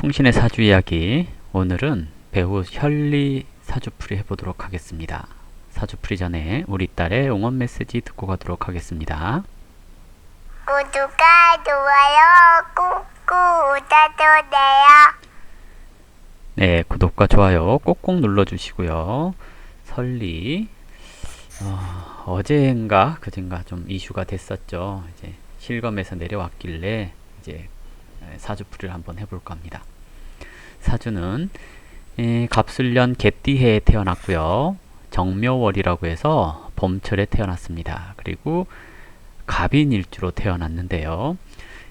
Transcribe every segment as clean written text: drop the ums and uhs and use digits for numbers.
풍신의 사주 이야기. 오늘은 배우 현리 사주풀이 해보도록 하겠습니다. 사주풀이 전에 우리 딸의 응원 메시지 듣고 가도록 하겠습니다. 구독과 좋아요 꾹꾹 눌러주세요. 네, 구독과 좋아요 꼭꼭 눌러주시고요. 설리 어제인가 그젠가 좀 이슈가 됐었죠. 이제 실검에서 내려왔길래 이제 사주풀이를 한번 해볼까 합니다. 사주는 갑술년 개띠해에 태어났고요. 정묘월이라고 해서 봄철에 태어났습니다. 그리고 갑인일주로 태어났는데요.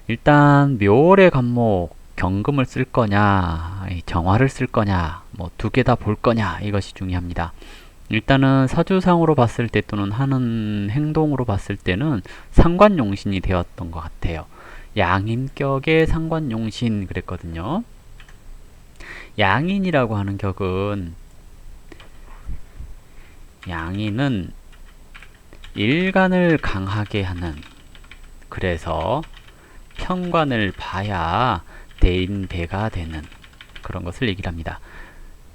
일단 묘월의 간목 경금을 쓸 거냐, 정화를 쓸 거냐, 뭐 두 개 다 볼 거냐, 이것이 중요합니다. 일단은 사주상으로 봤을 때 또는 하는 행동으로 봤을 때는 상관용신이 되었던 것 같아요. 양인격의 상관용신 그랬거든요. 양인이라고 하는 격은, 양인은 일간을 강하게 하는, 그래서 편관을 봐야 대인배가 되는 그런 것을 얘기를 합니다.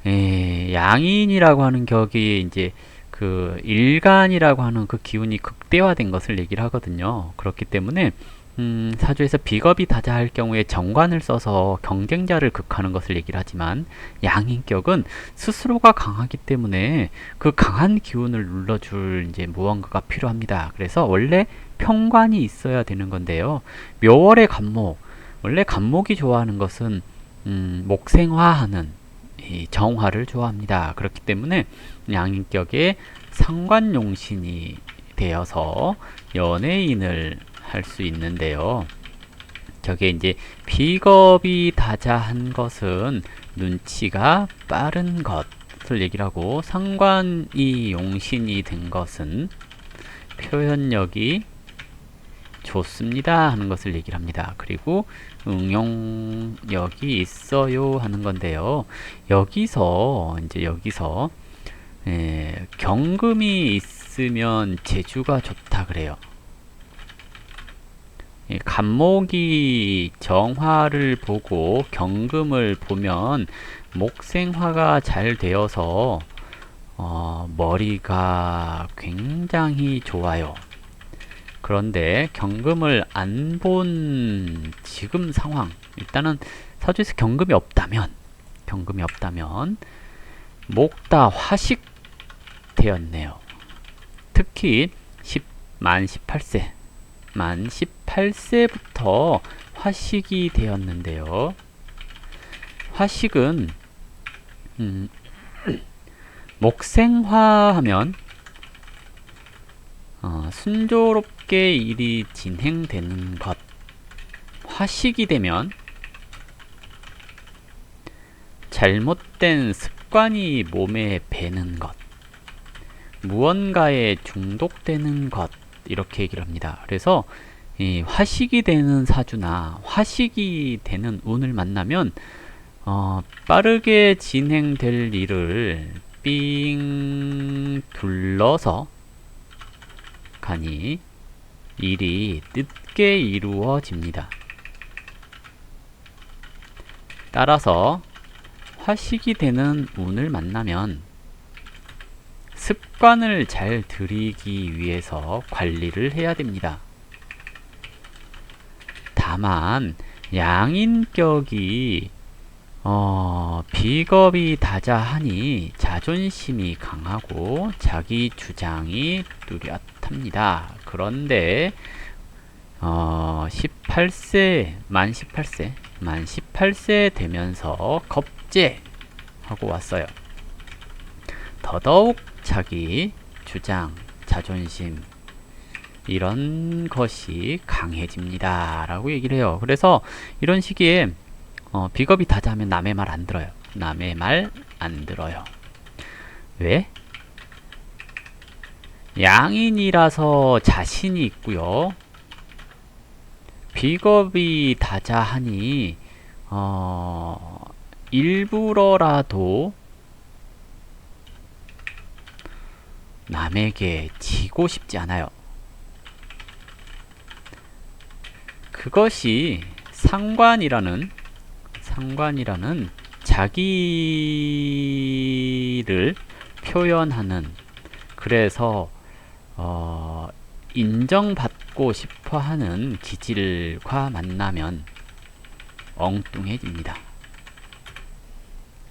양인이라고 하는 격이 이제 그 일간이라고 하는 그 기운이 극대화된 것을 얘기를 하거든요. 그렇기 때문에 사주에서 비겁이 다자할 경우에 정관을 써서 경쟁자를 극하는 것을 얘기를 하지만, 양인격은 스스로가 강하기 때문에 그 강한 기운을 눌러줄 이제 무언가가 필요합니다. 그래서 원래 편관이 있어야 되는 건데요. 묘월의 간목, 원래 간목이 좋아하는 것은 목생화하는 이 정화를 좋아합니다. 그렇기 때문에 양인격의 상관용신이 되어서 연예인을 할 수 있는데요. 저게 이제 비겁이 다자한 것은 눈치가 빠른 것을 얘기를 하고, 상관이 용신이 된 것은 표현력이 좋습니다 하는 것을 얘기를 합니다. 그리고 응용력이 있어요 하는 건데요. 여기서 경금이 있으면 재주가 좋다 그래요. 간목이 정화를 보고 경금을 보면 목생화가 잘 되어서 머리가 굉장히 좋아요. 그런데 경금을 안 본 지금 상황, 일단은 사주에서 경금이 없다면 목다 화식 되었네요. 특히 만 18세부터 화식이 되었는데요. 화식은 목생화하면 순조롭게 일이 진행되는 것, 화식이 되면 잘못된 습관이 몸에 배는 것, 무언가에 중독되는 것, 이렇게 얘기를 합니다. 그래서 이 화식이 되는 사주나 화식이 되는 운을 만나면 빠르게 진행될 일을 삥 둘러서 가니 일이 늦게 이루어집니다. 따라서 화식이 되는 운을 만나면 습관을 잘 들이기 위해서 관리를 해야 됩니다. 다만 양인격이 비겁이 다자하니 자존심이 강하고 자기 주장이 뚜렷합니다. 그런데 만 18세 되면서 겁제하고 왔어요. 더더욱 자기 주장, 자존심, 이런 것이 강해집니다 라고 얘기를 해요. 그래서 이런 시기에 비겁이 다자하면 남의 말 안 들어요. 남의 말 안 들어요. 왜? 양인이라서 자신이 있고요. 비겁이 다자하니 일부러라도 남에게 지고 싶지 않아요. 그것이 상관이라는 자기를 표현하는, 그래서 인정받고 싶어하는 기질과 만나면 엉뚱해집니다.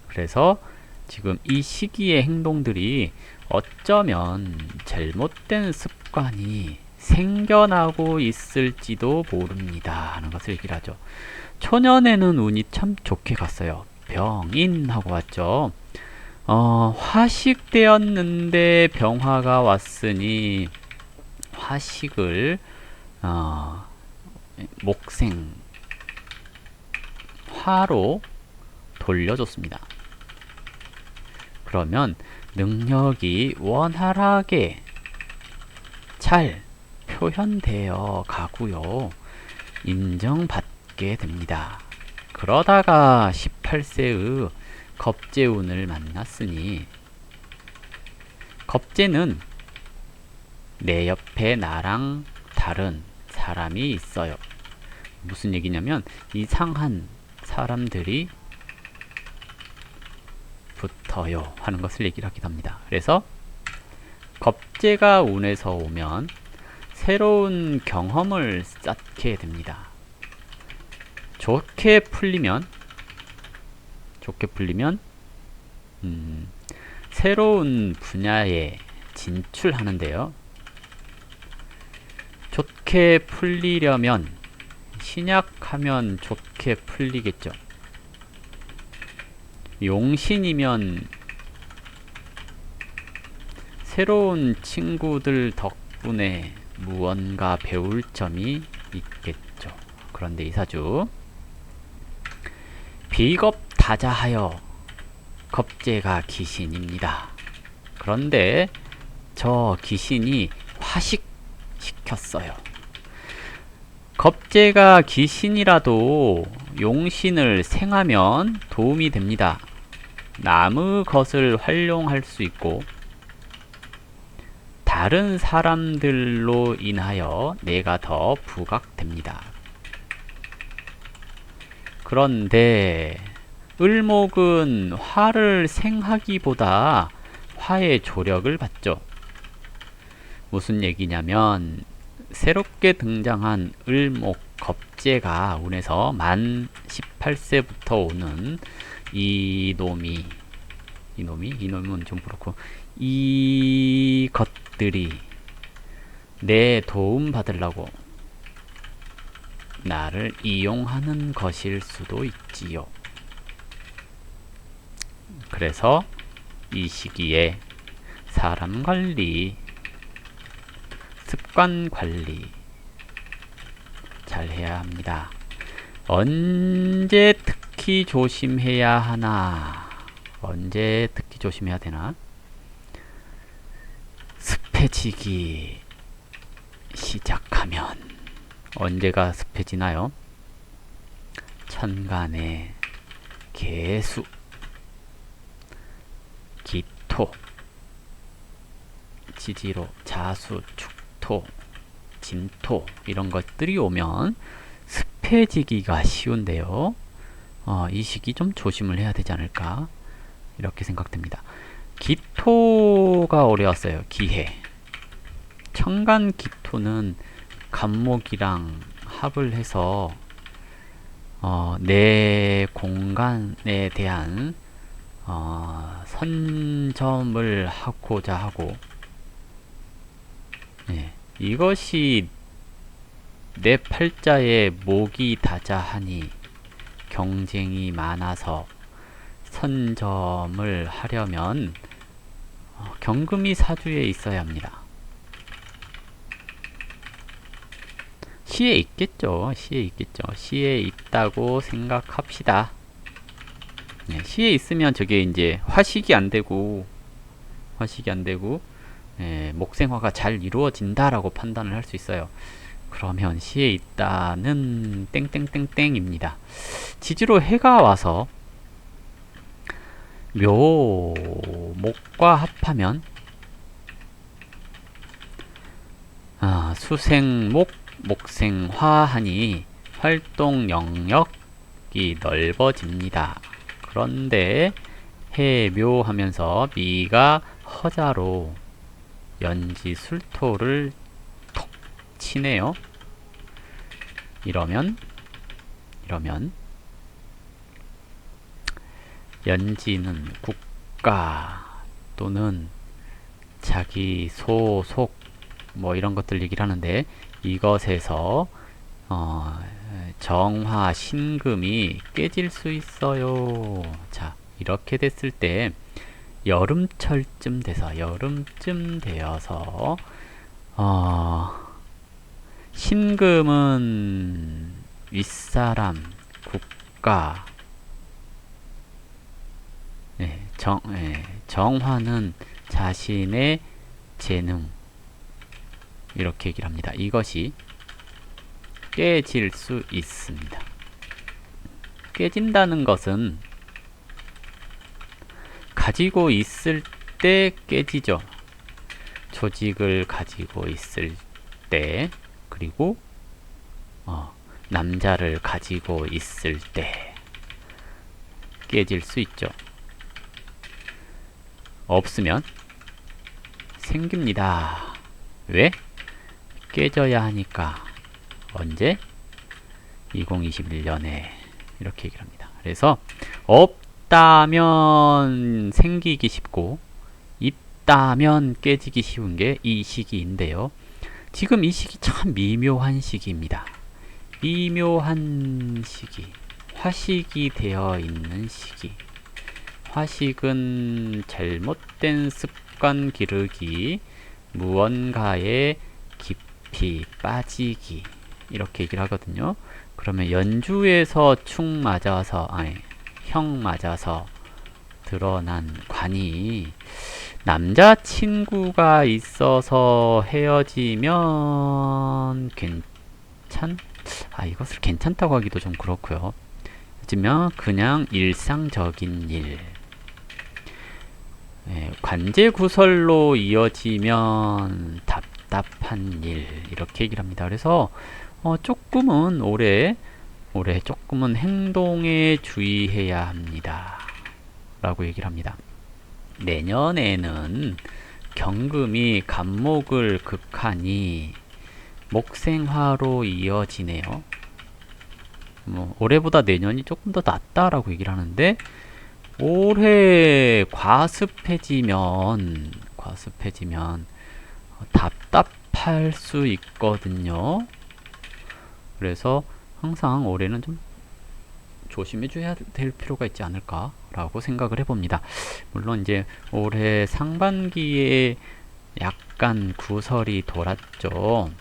그래서 지금 이 시기의 행동들이 어쩌면 잘못된 습관이 생겨나고 있을지도 모릅니다 하는 것을 얘기를 하죠. 초년에는 운이 참 좋게 갔어요. 병인하고 왔죠. 화식되었는데 병화가 왔으니 화식을 목생 화로 돌려줬습니다. 그러면 능력이 원활하게 잘 표현되어 가고요. 인정받게 됩니다. 그러다가 18세의 겁재운을 만났으니, 겁재는 내 옆에 나랑 다른 사람이 있어요. 무슨 얘기냐면 이상한 사람들이 붙어요 하는 것을 얘기를 하기도 합니다. 그래서 겁재가 운에서 오면 새로운 경험을 쌓게 됩니다. 좋게 풀리면 새로운 분야에 진출하는데요. 좋게 풀리려면 신약하면 좋게 풀리겠죠. 용신이면 새로운 친구들 덕분에 무언가 배울 점이 있겠죠. 그런데 이 사주 비겁다자하여 겁재가 기신입니다. 그런데 저 기신이 화식시켰어요. 겁재가 기신이라도 용신을 생하면 도움이 됩니다. 남의 것을 활용할 수 있고 다른 사람들로 인하여 내가 더 부각됩니다. 그런데 을목은 화를 생하기보다 화의 조력을 받죠. 무슨 얘기냐면 새롭게 등장한 을목 겁재가 운에서 만 18세부터 오는 이놈은 좀 그렇고, 이 것들이 내 도움 받으려고 나를 이용하는 것일 수도 있지요. 그래서 이 시기에 사람 관리, 습관 관리 잘 해야 합니다. 언제 특히 조심해야 하나? 언제 특히 조심해야 되나? 습해지기 시작하면. 언제가 습해지나요? 천간에 개수, 기토, 지지로, 자수, 축토, 진토 이런 것들이 오면 습해지기가 쉬운데요. 이 시기 좀 조심을 해야 되지 않을까 이렇게 생각됩니다. 기토가 어려웠어요. 기해. 천간 기토는 간목이랑 합을 해서 내 공간에 대한 선점을 하고자 하고, 이것이 내 팔자에 목이 다자하니 경쟁이 많아서 선점을 하려면 경금이 사주에 있어야 합니다. 시에 있겠죠. 시에 있다고 생각합시다. 시에 있으면 저게 이제 화식이 안 되고 목생화가 잘 이루어진다라고 판단을 할 수 있어요. 그러면 시에 있다는 땡땡땡땡입니다. 지지로 해가 와서 묘목과 합하면 수생목, 목생화하니 활동 영역이 폭이 넓어집니다. 그런데 해묘하면서 미가 허자로 연지 술토를 톡 치네요. 이러면 연지는 국가 또는 자기 소속 뭐 이런 것들 얘기를 하는데, 이것에서 정화 신금이 깨질 수 있어요. 자, 이렇게 됐을 때 여름철쯤 되어서 신금은 윗사람, 국가, 정화는 자신의 재능, 이렇게 얘기를 합니다. 이것이 깨질 수 있습니다. 깨진다는 것은 가지고 있을 때 깨지죠. 조직을 가지고 있을 때, 그리고 남자를 가지고 있을 때 깨질 수 있죠. 없으면 생깁니다. 왜? 깨져야 하니까. 언제? 2021년에 이렇게 얘기를 합니다. 그래서 없다면 생기기 쉽고 있다면 깨지기 쉬운 게 이 시기인데요. 지금 이 시기 참 미묘한 시기입니다. 미묘한 시기, 화식이 되어 있는 시기. 화식은 잘못된 습관 기르기, 무언가에 깊이 빠지기, 이렇게 얘기를 하거든요. 그러면 연주에서 형 맞아서 드러난 관이 남자친구가 있어서 헤어지면 이것을 괜찮다고 하기도 좀 그렇고요. 헤어지면 그냥 일상적인 일. 관제구설로 이어지면 답답한 일, 이렇게 얘기를 합니다. 그래서 조금은 올해 조금은 행동에 주의해야 합니다 라고 얘기를 합니다. 내년에는 경금이 간목을 극하니 목생화로 이어지네요. 올해보다 내년이 조금 더 낫다라고 얘기를 하는데, 올해 과습해지면 답답할 수 있거든요. 그래서 항상 올해는 좀 조심해 줘야 될 필요가 있지 않을까 라고 생각을 해봅니다. 물론 이제 올해 상반기에 약간 구설이 돌았죠.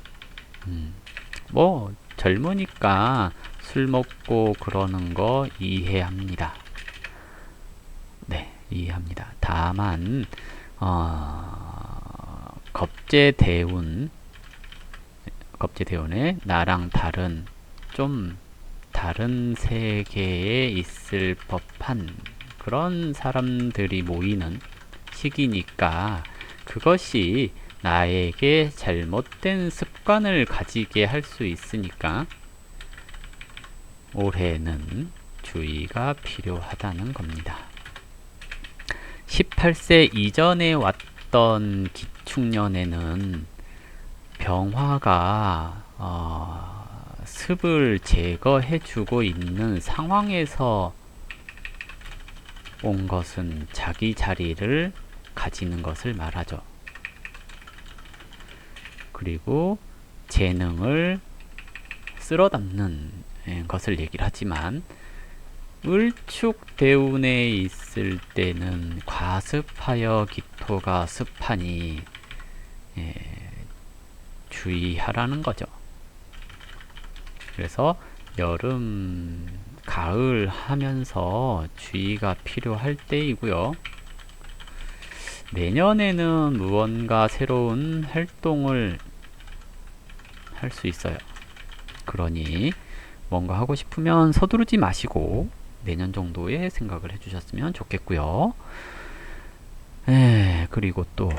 뭐 젊으니까 술 먹고 그러는 거 이해합니다. 네, 이해합니다. 다만 겁제대운에 나랑 좀 다른 세계에 있을 법한 그런 사람들이 모이는 시기니까, 그것이 나에게 잘못된 습관을 가지게 할 수 있으니까 올해는 주의가 필요하다는 겁니다. 18세 이전에 왔던 기축년에는 병화가 습을 제거해주고 있는 상황에서 온 것은 자기 자리를 가지는 것을 말하죠. 그리고 재능을 쓸어담는 것을 얘기를 하지만, 을축대운에 있을 때는 과습하여 기토가 습하니 주의하라는 거죠. 그래서 여름, 가을 하면서 주의가 필요할 때이고요. 내년에는 무언가 새로운 활동을 할 수 있어요. 그러니 뭔가 하고 싶으면 서두르지 마시고 내년 정도에 생각을 해주셨으면 좋겠고요. 그리고 또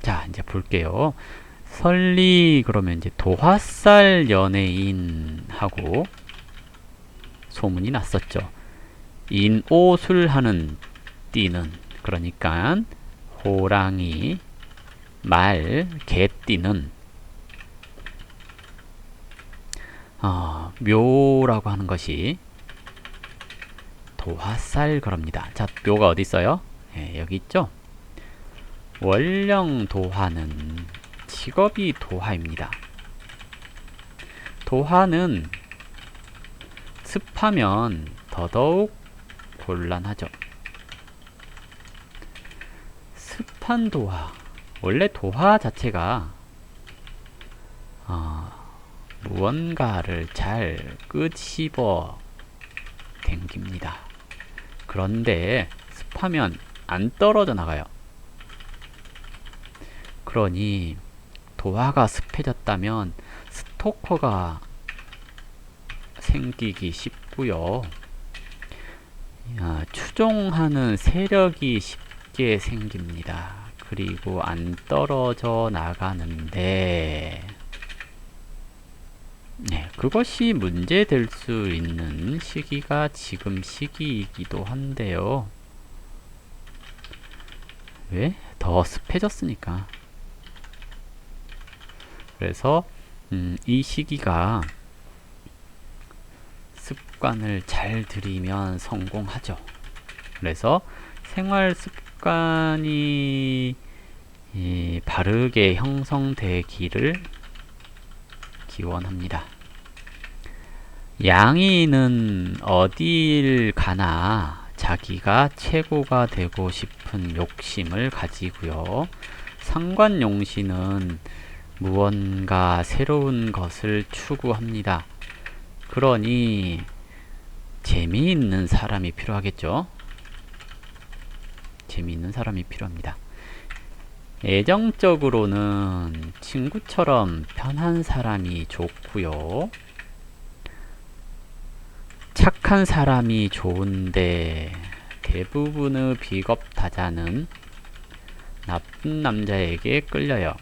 자, 이제 볼게요. 설리, 그러면 이제 도화살 연예인하고 소문이 났었죠. 인오술 하는 띠는, 그러니까 호랑이, 말, 개띠는 묘라고 하는 것이 도화살 그럽니다. 자, 묘가 어디 있어요? 예, 여기 있죠? 원령 도화는 직업이 도화입니다. 도화는 습하면 더더욱 곤란하죠. 습한 도화, 원래 도화 자체가 무언가를 잘 끄집어 당깁니다. 그런데 습하면 안 떨어져 나가요. 그러니 도화가 습해졌다면 스토커가 생기기 쉽고요. 추종하는 세력이 쉽게 생깁니다. 그리고 안 떨어져 나가는데, 네, 그것이 문제될 수 있는 시기가 지금 시기이기도 한데요. 왜? 더 습해졌으니까. 그래서 이 시기가 습관을 잘 들이면 성공하죠. 그래서 생활 습관이 바르게 형성되기를 기원합니다. 양이는 어딜 가나 자기가 최고가 되고 싶은 욕심을 가지고요. 상관용신은 무언가 새로운 것을 추구합니다. 그러니 재미있는 사람이 필요하겠죠. 재미있는 사람이 필요합니다. 애정적으로는 친구처럼 편한 사람이 좋고요. 착한 사람이 좋은데 대부분의 비겁다자는 나쁜 남자에게 끌려요.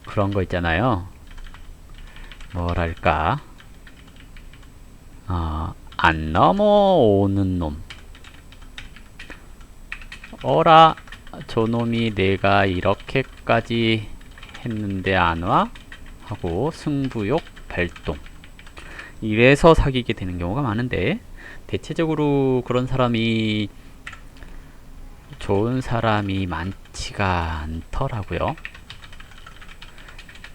그런 거 있잖아요. 뭐랄까, 안 넘어오는 놈. 어라, 저놈이 내가 이렇게까지 했는데 안 와? 하고 승부욕 발동. 이래서 사귀게 되는 경우가 많은데, 대체적으로 그런 사람이 좋은 사람이 많지가 않더라고요.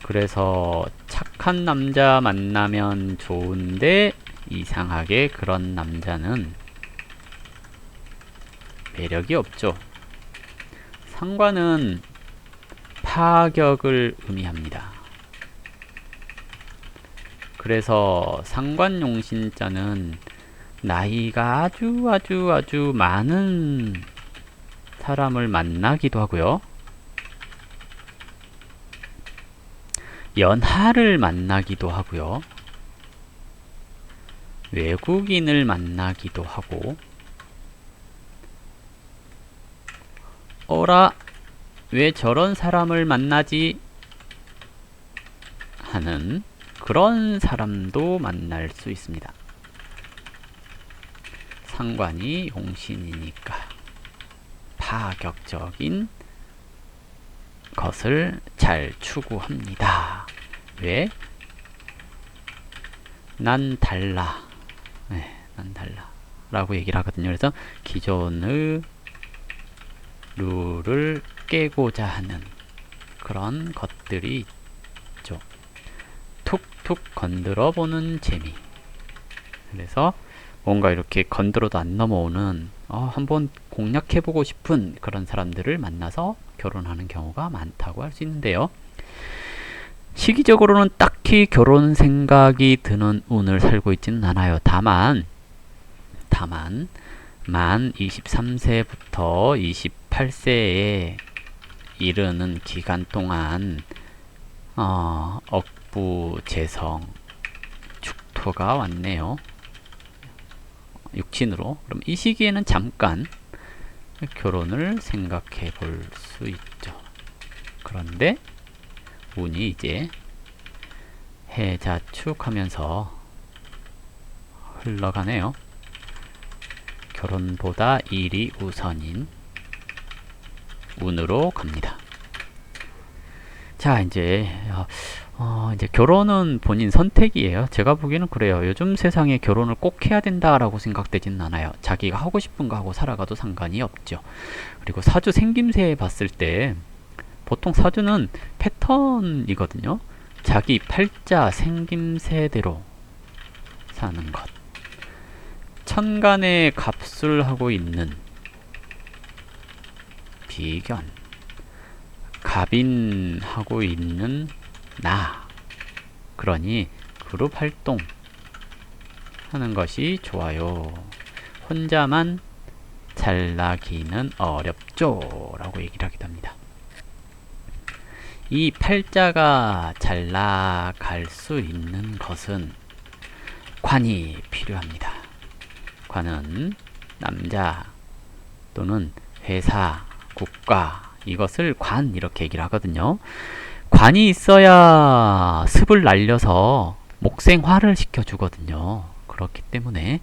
그래서 착한 남자 만나면 좋은데 이상하게 그런 남자는 매력이 없죠. 상관은 파격을 의미합니다. 그래서 상관용신자는 나이가 아주 많은 사람을 만나기도 하고요. 연하를 만나기도 하고요. 외국인을 만나기도 하고, 어라, 왜 저런 사람을 만나지? 하는 그런 사람도 만날 수 있습니다. 상관이 용신이니까 파격적인 것을 잘 추구합니다. 왜? 난 달라. 네, 난 달라. 라고 얘기를 하거든요. 그래서 기존의 룰을 깨고자 하는 그런 것들이 있죠. 툭툭 건드려 보는 재미. 그래서 뭔가 이렇게 건드려도 안 넘어오는 한번 공략해보고 싶은 그런 사람들을 만나서 결혼하는 경우가 많다고 할 수 있는데요. 시기적으로는 딱히 결혼 생각이 드는 운을 살고 있지는 않아요. 다만 만 23세부터 28세에 이르는 기간 동안 억부, 재성, 축토가 왔네요. 육친으로. 그럼 이 시기에는 잠깐 결혼을 생각해 볼 수 있죠. 그런데 운이 이제 해자축하면서 흘러가네요. 결혼보다 일이 우선인 운으로 갑니다. 자, 이제 이제 결혼은 본인 선택이에요. 제가 보기에는 그래요. 요즘 세상에 결혼을 꼭 해야 된다라고 생각되지는 않아요. 자기가 하고 싶은 거 하고 살아가도 상관이 없죠. 그리고 사주 생김새 봤을 때 보통 사주는 패턴이거든요. 자기 팔자 생김새대로 사는 것. 천간에 갑술하고 있는 비견, 갑인하고 있는 나. 그러니 그룹 활동 하는 것이 좋아요. 혼자만 잘나기는 어렵죠 라고 얘기를 하기도 합니다. 이 팔자가 잘나갈 수 있는 것은 관이 필요합니다. 관은 남자 또는 회사, 국가, 이것을 관 이렇게 얘기를 하거든요. 관이 있어야 습을 날려서 목생화를 시켜주거든요. 그렇기 때문에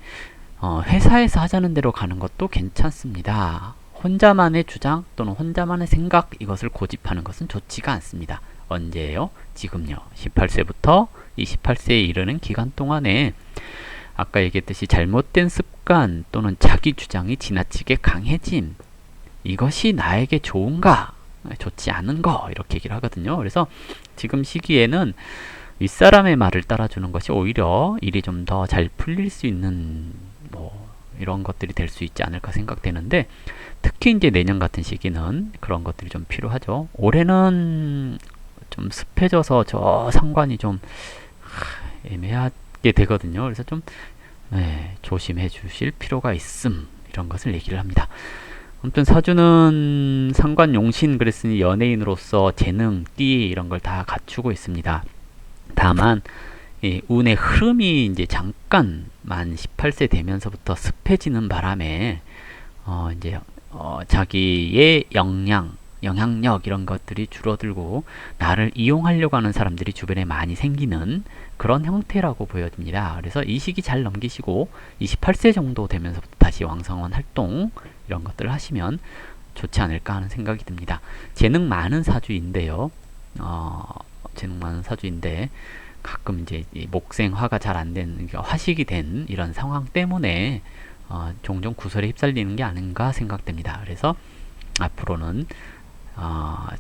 회사에서 하자는 대로 가는 것도 괜찮습니다. 혼자만의 주장 또는 혼자만의 생각, 이것을 고집하는 것은 좋지가 않습니다. 언제예요? 지금요. 18세부터 28세에 이르는 기간 동안에 아까 얘기했듯이 잘못된 습관 또는 자기 주장이 지나치게 강해짐, 이것이 나에게 좋은가 좋지 않은 거, 이렇게 얘기를 하거든요. 그래서 지금 시기에는 윗사람의 말을 따라주는 것이 오히려 일이 좀 더 잘 풀릴 수 있는 이런 것들이 될 수 있지 않을까 생각되는데, 특히 이제 내년 같은 시기는 그런 것들이 좀 필요하죠. 올해는 좀 습해져서 저 상관이 좀 애매하게 되거든요. 그래서 좀 조심해 주실 필요가 있음, 이런 것을 얘기를 합니다. 아무튼 사주는 상관 용신 그랬으니 연예인으로서 재능, 띠 이런 걸 다 갖추고 있습니다. 다만 운의 흐름이 이제 잠깐 만 18세 되면서부터 습해지는 바람에 이제 자기의 영향력 이런 것들이 줄어들고 나를 이용하려고 하는 사람들이 주변에 많이 생기는 그런 형태라고 보여집니다. 그래서 이 시기 잘 넘기시고 28세 정도 되면서부터 다시 왕성한 활동 이런 것들을 하시면 좋지 않을까 하는 생각이 듭니다. 재능 많은 사주인데요. 재능 많은 사주인데 가끔 이제 목생화가 잘 안 되는, 화식이 된 이런 상황 때문에 종종 구설에 휩쓸리는 게 아닌가 생각됩니다. 그래서 앞으로는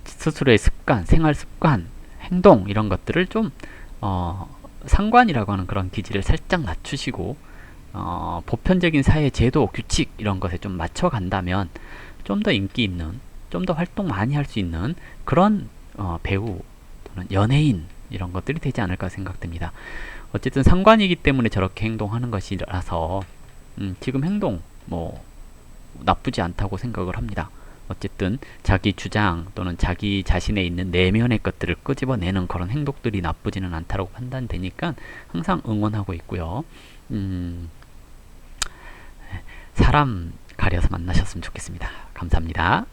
스스로의 습관, 생활 습관, 행동 이런 것들을 좀 상관이라고 하는 그런 기질을 살짝 낮추시고 보편적인 사회 제도, 규칙 이런 것에 좀 맞춰간다면 좀 더 인기 있는, 좀 더 활동 많이 할 수 있는 그런 배우 또는 연예인 이런 것들이 되지 않을까 생각됩니다. 어쨌든 상관이기 때문에 저렇게 행동하는 것이라서 지금 행동 나쁘지 않다고 생각을 합니다. 어쨌든 자기 주장 또는 자기 자신에 있는 내면의 것들을 끄집어내는 그런 행동들이 나쁘지는 않다고 판단되니까 항상 응원하고 있고요. 사람 가려서 만나셨으면 좋겠습니다. 감사합니다.